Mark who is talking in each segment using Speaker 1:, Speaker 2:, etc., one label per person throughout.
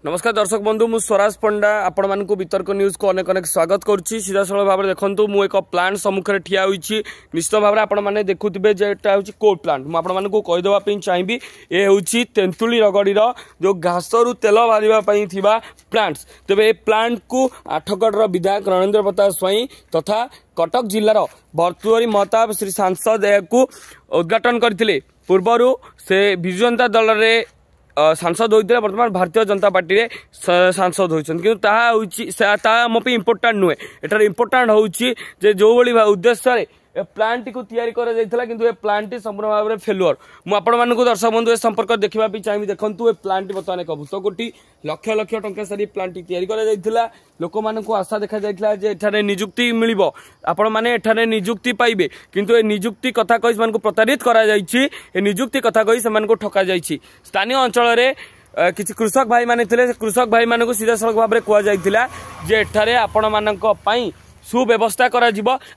Speaker 1: नमस्कार दर्शक बंधु मु स्वराज पंडा आपण मानक वितर्क न्यूज को अनेक अनेक स्वागत करुच्ची सीधा साल भाव में देखूँ मु एक प्लांट सम्मुखें ठिया होईछि निश्चित भाव में आपण मैंने देखुवे जेटा हूँ कोल प्लांट मुझे कहीदेवाई चाहिए ये हूँ तेंतुली रगड़ीर जो घास रु तेल बाहर प्लांट्स तेज ए प्लांट को आठगढ़ विधायक रणेंद्र प्रताप स्वाई तथा कटक जिलार भर्तुहरी महताब श्री सांसद यह उद्घाटन करते पूर्वर से विजु जनता दल में सांसद होते बर्तमान भारतीय जनता पार्टी रे सांसद होती कि मो इम्पोर्टाट नुहे एटार इम्पोर्टाट हूँ जो भाई उद्देश्य प्लांट को तैयारी कर प्लांट संपूर्ण भाव में फेलुअर मुझे दर्शक बंधु संपर्क देखा चाहिए देखूँ ये प्लांट बर्तमान एक भूतकोटी लक्ष लक्ष टंका सारी प्लांट तैयारी कर लोक मान आशा देखा जाए निजुक्ति मिल आपण मैंने निजुक्ति पाइबे किंतु ए निजुक्ति कथा कही से प्रतारित कर निजुक्ति कथा कही से ठका जाइए स्थानीय अंचल में किसी कृषक भाई माने कृषक भाई मानक सीधा सड़क भाव में कहुए आपण मान सुव्यवस्था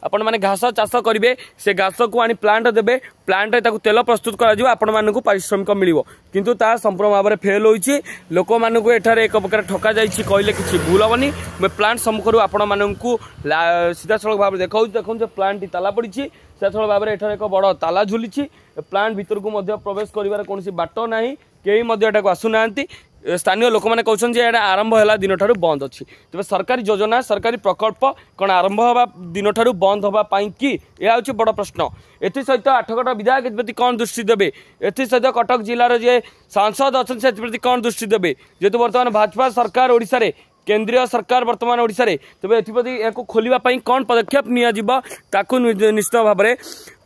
Speaker 1: आपण मैंने घास चाष करेंगे से घास को आनी प्लांट देवे प्लांट तेल प्रस्तुत कर पारिश्रमिक मिल किंतु ता संपूर्ण भाव में फेल होती लोक मानक एक प्रकार ठका जाइए कहले कि भूल हेनी मैं प्लांट सम्मुख आपण मानक सीधा सड़क भाव में देखा प्लांट ताला पड़ी सीधा सड़क भाव में एक बड़ ताला झुली प्लांट भीतर को प्रवेश कर कौन बाट ना कहीं आसुना स्थानीय लोक मैंने कहते हैं आरंभ है दिन ठार बंद अच्छी तेज सरकारी योजना सरकारी प्रकल्प कौन आरंभ हवा दिन ठार बंद हाँपाई कि यह हूँ बड़ प्रश्न एसत आठगढ़ विधायक एप्रति कौन दृष्टि देवे एसत कटक जिलार जे सांसद अच्छा से कौन दृष्टि देवे जेहेतु बर्तमान भाजपा सरकार ओडिशा रे केंद्रीय सरकार बर्तमान ओडिशा रे तेज एप्रति या खोलने कौन पदक्षेप निश्चित भाव में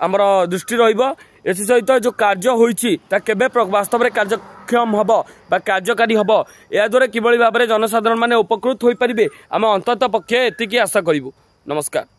Speaker 1: आमर दृष्टि रहित जो कार्य होइछि ता केबे वास्तव में कार्यक्षम हम कार्यकारी हम या द्वारा किभली भाव में जनसाधारण माने उपकृत हो पारे आम अंतत पक्षे एतिकी आशा करूँ। नमस्कार।